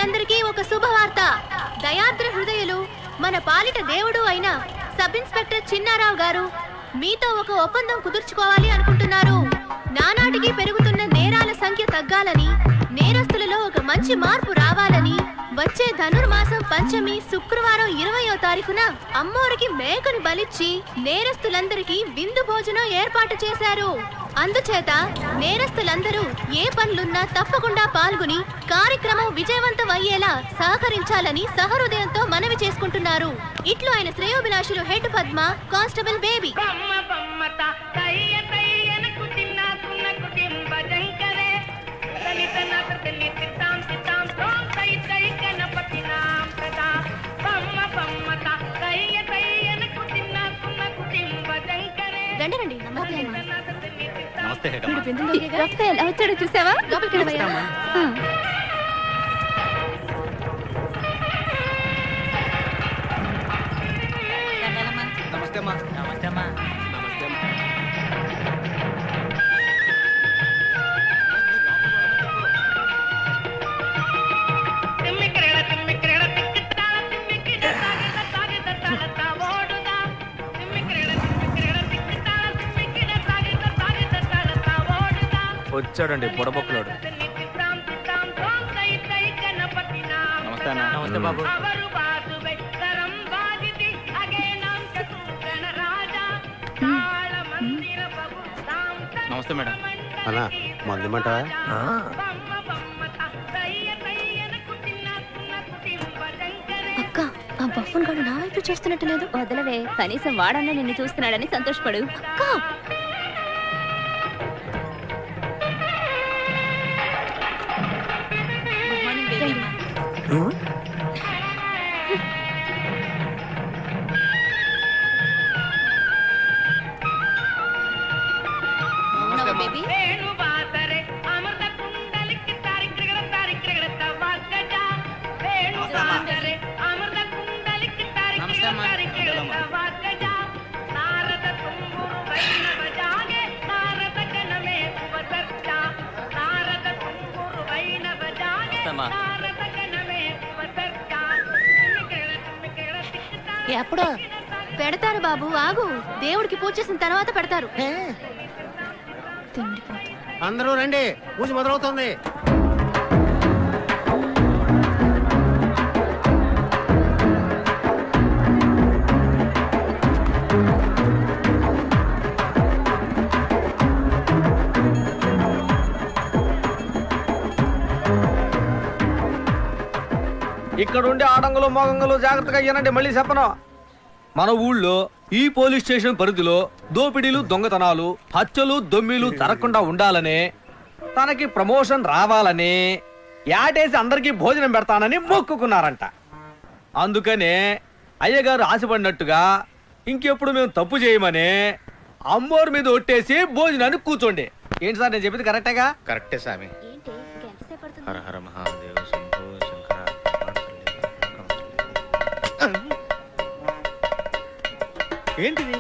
నేరస్తులందరికీ ఒక శుభవార్త. దయాద్ర హృదయులు మన పాలిట దేవుడు అయిన సబ్ ఇన్స్పెక్టర్ చిన్నారావు గారు మీతో ఒక ఒప్పందం కుదుర్చుకోవాలి అనుకుంటున్నారు. నానాటికి పెరుగుతున్న నేరాల సంఖ్య తగ్గాలని, నేరస్తులలో ఒక మంచి మార్పు రావాలని వచ్చే ధనుర్మాసం పంచమి శుక్రవారం 20వ తారీఖున అమ్మోరికి మేకను బలిచ్చి నేరస్తులందరికీ విందు భోజనం ఏర్పాటు చేశారు. అందుచేత నేరస్తులందరూ ఏ పనులున్నా తప్పకుండా పాల్గొని కార్యక్రమం విజయవంతం అయ్యేలా సహకరించాలని సహృదయంతో మనవి చేసుకుంటున్నారు. ఇట్లు ఆయన శ్రేయోభిలాషులు హెడ్ పద్మ, కానిస్టేబుల్ బేబీ. రండి రండి. నమస్తే. ఎలా వచ్చాడో చూసావా? లోపలికి వెళ్ళవయ్యా. నమస్తే అమ్మా. నమస్తే అమ్మా. నమస్తే అమ్మా. వచ్చాడండి బుడబొక్కలోడు. నమస్తే అన్న. నమస్తే బాబు. నమస్తే మేడం. అన్నా మందుమంటా? అక్క, ఆ బఫన్ గాడు నా వైపు చూస్తున్నట్టు లేదు. వదలవే, కనీసం వాడన్నా నిన్ను చూస్తున్నాడని సంతోషపడు. అక్క ఎప్పుడో పెడతారు బాబు, ఆగు. దేవుడికి పూజ చేసిన తర్వాత పెడతారు. అందరూ రండి, పూజ మొదలవుతుంది. ఇక్కడుండే ఆడంగులు మోగంగులు జాగ్రత్తగా అయ్యానండి. మళ్ళీ చెప్పను, మన ఊళ్ళో ఈ పోలీస్ స్టేషన్ పరిధిలో దోపిడీలు, దొంగతనాలు, హత్యలు, దొమ్మిలు జరగకుండా ఉండాలని, తనకి ప్రమోషన్ రావాలని యాటేసి అందరికీ భోజనం పెడతానని మొక్కుకున్నారంట. అందుకనే అయ్యగారు ఆశపడినట్టుగా ఇంకెప్పుడు మేము తప్పు చేయమని అమ్మోరు మీద ఒట్టేసి భోజనాన్ని కూర్చోండి. ఏంటి సార్ నేను చెప్పింది కరెక్టేగా? కరెక్టే స్వామి. హర హర మహాదేవ శంభో శంకర. ఏంటిది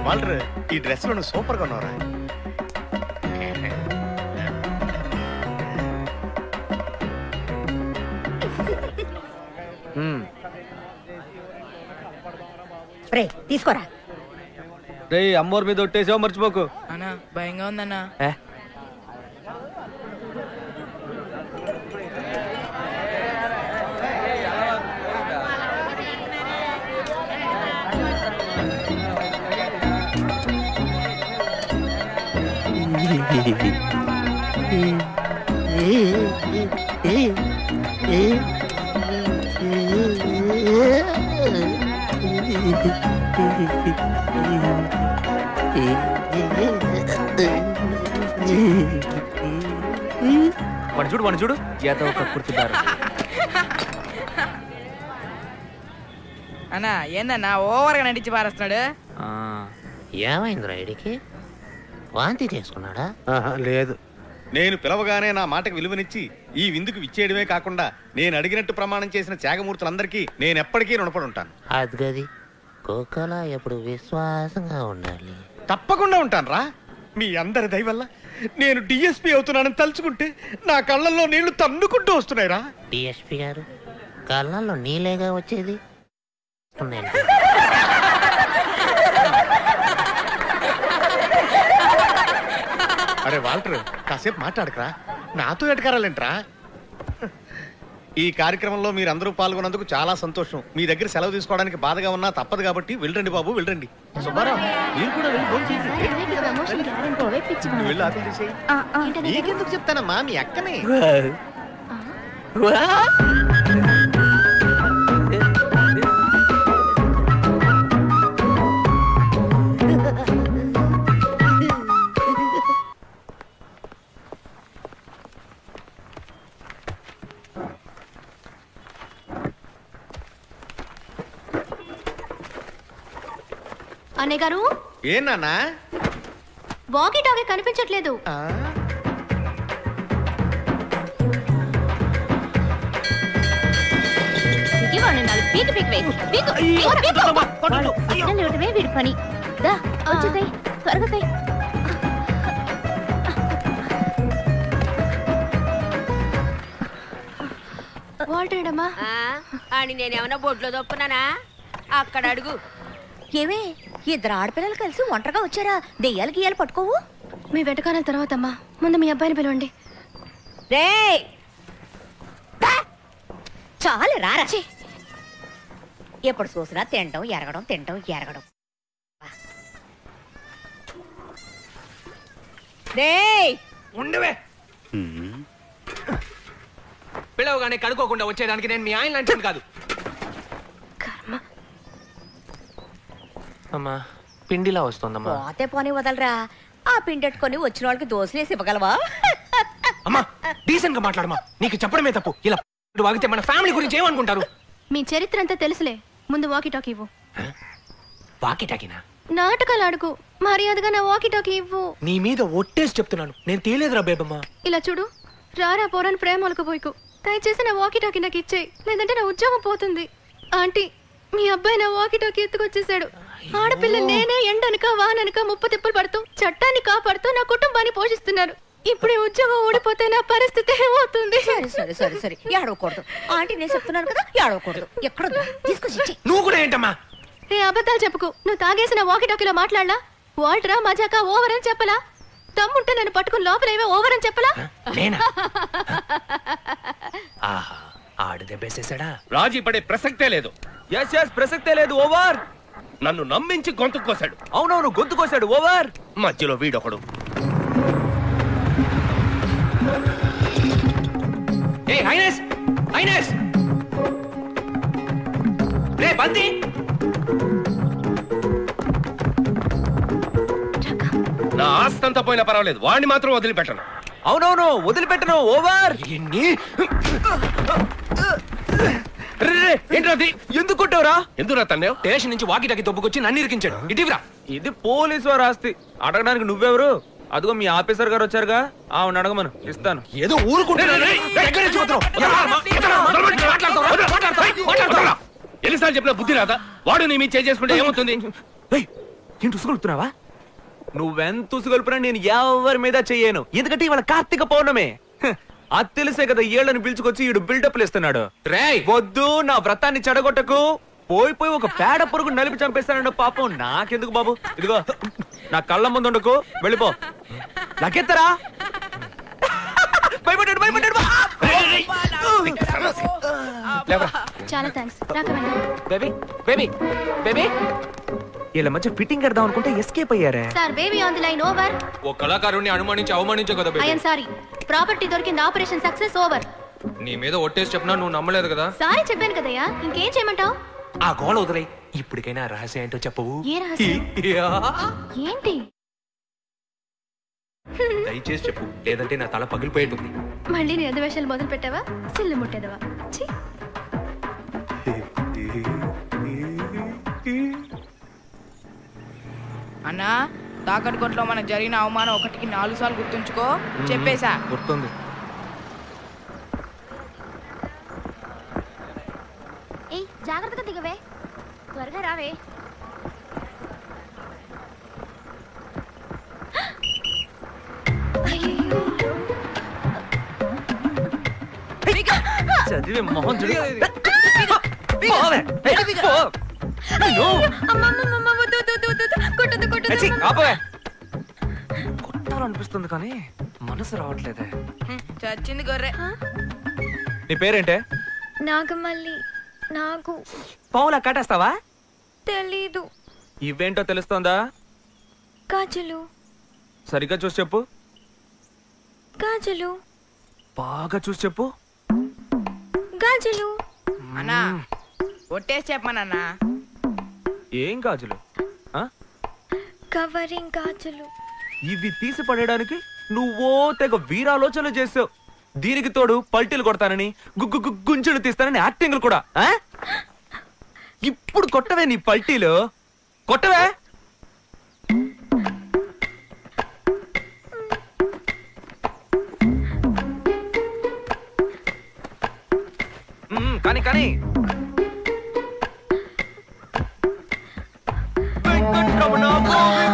వాల్టర్, ఈ డ్రెస్ లో నువ్వు సూపర్ గా ఉన్నావురా. తీసుకోరా. రే, అమ్మోరు మీద ఒట్టేసావు మర్చిపోకు. అన్నా భయంగా ఉందన్నా. మన చూడు ఏదో కక్కుర్తిదారు. అన్నా ఏందన్నా ఓవర్గా నటించి పారేస్తున్నాడు. ఏమైంది రైడ్కి? వాంతి చేసుకున్నాడా? లేదు. నేను పిలవగానే నా మాటకు విలువనిచ్చి ఈ విందుకు విచ్చేయడమే కాకుండా నేను అడిగినట్టు ప్రమాణం చేసిన త్యాగమూర్తులందరికీ నేను ఎప్పటికీ రుణపడి ఉంటాను. అది గది కుక్కలా ఎప్పుడు విశ్వాసంగా ఉండాలి. తప్పకుండా ఉంటాను రా. మీ అందరి దయ వల్ల నేను డిఎస్పీ అవుతున్నానని తలుచుకుంటే నా కళ్ళల్లో నీళ్లు తన్నుకుంటూ వస్తున్నాయిరా. డిఎస్పీ గారు కళ్ళల్లో నీళ్ళేగా వచ్చేది. అరే వాల్టర్, కాసేపు మాట్లాడకరా, నాతో ఎటకారాలేంట్రా? ఈ కార్యక్రమంలో మీరందరూ పాల్గొన్నందుకు చాలా సంతోషం. మీ దగ్గర సెలవు తీసుకోవడానికి బాధగా ఉన్నా తప్పదు కాబట్టి వెళ్ళండి బాబు, వెళ్ళండి. సుబ్బారావు, మీరు కూడా వెళ్ళి భోజనం చేయండి. నువ్వు వెళ్ళి ఆకులు తీసేయ్. నీకెందుకు చెప్తానమ్మా, మీ అక్కనే. అన్నయ్య గారు, ఏ నాన్నా వాకీ టాకీ కనిపించట్లేదు. వీడి పని త్వరగా వాల్టేడమ్మా అని నేనేమన్నా బొడ్లో దొప్పునానా? అక్కడ అడుగు. ఏమే, ఇద్దరు ఆడపిల్లలు కలిసి ఒంటరిగా వచ్చారా? దెయ్యాలు గీయాలు పట్టుకోవు. మీ వెటకారాల తర్వాత అమ్మా, ముందు మీ అబ్బాయిని పిలవండి. రే చాలు రారా. ఎప్పుడు చూసినా తినడం ఎరగడం, తినడం ఎరగడం. ఉండవే, పిలవగానే కనుక్కోకుండా వచ్చేదానికి నేను మీ ఆయన లాంటి కాదు. అమ్మా, పిండిలా వస్తుందమ్మా. పోతే పోనీ వదలరా. ఆ పిండెట్టుకొని వచ్చిన వాళ్ళకి దోశలేసి ఇవ్వగలవా? అమ్మా, డీసెంట్ గా మాట్లాడమా. నీకు చెప్పడమే తప్పు. ఇలా వాగితే మన ఫ్యామిలీ గురించి ఏమనుకుంటారు? మీ చరిత్ర అంతా తెలుసులే, ముందు వాకీ టాకీ ఇవ్వు. వాకీ టాకీనా? నాటకాలు అడుగు, మర్యాదగా నా వాకీ టాకీ ఇవ్వు. నీ మీద ఒట్టేసి చెప్తున్నాను, నేను తేలేదురా బేబమ్మా. ఇలా చూడు, రారా పోరాని ప్రేమలకు పోయికు. దయచేసి నా వాకీ టాకీ నాకు ఇచ్చేయి, లేదంటే నా ఉద్యోగం పోతుంది. ఆంటీ, మీ అబ్బాయి నా వాకీ టాకీ ఎత్తుకొచ్చేసాడు. ఆడపిల్ల నేనే ఎండనక వాననక ముప్పు తిప్పలు పడుతూ చట్టాన్ని కాపాడుతూ నా కుటుంబాన్ని పోషిస్తున్నారు. ఇప్పుడు ఈ ఉద్యోగం ఊడిపోతే నా పరిస్థితి ఏమవుతుంది? సరే సరే సరే సరే, ఏడవకూడదు. ఆంటీ నేను చెప్తున్నాను కదా, ఏడవకూడదు. ఎక్కడ తీసుకొచ్చి నువ్వు కూడా ఏంటమ్మా? ఏ అబద్ధాలు చెప్పుకు. నువ్వు తాగేసిన వాకీ టాకీలో మాట్లాడలా? వాల్టరా మజాకా ఓవర్ అని చెప్పలా? తమ్ముంటే నన్ను పట్టుకుని లోపల ఏవో ఓవర్ అని చెప్పలా? నేనా? ఆహా, ఆడు దెబ్బేసేసాడా? రాజీ పడే ప్రసక్తే లేదు. ప్రసక్తే లేదు. ఓవర్. నన్ను నమ్మించి గొంతు కోసాడు. అవునవును, గొంతు కోసాడు. ఓవర్. మధ్యలో వీడొకడు. ఏ హైనెస్, హైనెస్, రే బంతి. నా ఆస్తంతా పోయినా పర్వాలేదు, వాడిని మాత్రం వదిలిపెట్టను. అవునవును, వదిలిపెట్టను. ఓవర్. ఏంటది? ఎందుకు కొట్టావురా? ఎందుకు తన్నే? స్టేషన్ నుంచి వాకి టాకి దొబ్బుకొచ్చి నన్ను ఇరికించాడు. ఇటీవరా, ఇది పోలీసు వారు ఆస్తి. అడగడానికి నువ్వెవరు? అదిగో మీ ఆఫీసర్ గారు వచ్చారుగా, ఆవిడ అడగమను, ఇస్తాను. ఏదో ఊరుకుంటున్నా. ఎన్నిసార్లు చెప్పినా బుద్ధి రాదా? వాడు నీ మీద చేసుకుంటే ఏమవుతుంది? ఏంటి ఉసుగొలుపుతున్నావా? నువ్వెంత ఉసుగొలుపునా నేను ఎవరి మీద చెయ్యను. ఎందుకంటే ఇవాళ కార్తీక పౌర్ణమే. అది తెలిసే కదా ఏళ్ళని పిలుచుకొచ్చి ఈడు బిల్డప్లు ఇస్తున్నాడు. రేయ్ వద్దు, నా వ్రతాన్ని చెడగొట్టకు. పోయి ఒక పేడ పురుగు నలిపి చంపేస్తానండి. పాపం నాకెందుకు బాబు. ఇదిగో నా కళ్ళ ముందు ఉండకు, వెళ్ళిపో. లకెత్తరా. భయపడ్డాడు, భయపడ్డాడు. చాలా థ్యాంక్స్. బేబీ బేబీ బేబీ, వీళ్ళ మధ్య ఫిట్టింగ్ కడదాం అనుకుంటే ఎస్కేప్ అయ్యారే. Sir, baby on the line. Over. ఓ కళాకారుణ్ణి అనుమానించి అవమానించే కదా ఐ యామ్ సారీ. ప్రాపర్టీ దొరికింది. Operation success. ఓవర్. నీ మీద ఒట్టేసి చెప్పినా నువ్వు నమ్మలేదు కదా. సారీ చెప్పాను కదయ్యా, ఇంకేం చేయమంటావు? ఆ గోళ వదిలే. ఇప్పటికైనా రహస్యం ఏంటో చెప్పవు. ఏ రహస్యం? ఏంటి? దయచేసి చెప్పు, లేదంటే నా తల పగిలిపోయేటుంది. మళ్ళీ నీ అధివేశాలు మొదలు పెట్టావా? సిల్లు ముట్టేదవా? అన్నా, తాకట్టు కొట్లో మనకు జరిగిన అవమానం 1కి 4 సార్లు గుర్తుంచుకో. చెప్పేశా. గుర్తుంది. ఏయ్, జాగ్రత్తగా దిగవే, త్వరగా రావే. చదివే మొహం చూడు. పోవే. పో. అయ్యో. ఏచి, ఆపవే. కొట్టాలనిపిస్తుంది కానీ మనసు రావట్లేదే. చచ్చింది గొర్రె. నీ పేరేంటే? నాగమల్లి. నాకు పావులా కాటేస్తావా? తెలీదు. ఇవేంటో తెలుస్తోందా? గాజులు. సరిగ్గా చూసి చెప్పు. గాజులు. బాగా చూసి చెప్పు. గాజులు. అన్నా ఒట్టేసి చెప్పమనన్నా. ఏం గాజులు? ఆ? కవరింగ్ గాజులు. ఇవి తీసి పడేయడానికి నువ్వో తెగ వీరాలోచనలు చేసావు. దీనికి తోడు పల్టీలు కొడతానని గుంజులు తీస్తానని యాక్టింగ్లు కూడా. ఆ? ఇప్పుడు కొట్టవే నీ పల్టీలు. కొట్టవే. కానీ కానీ వెంకటరమణ గోవిందా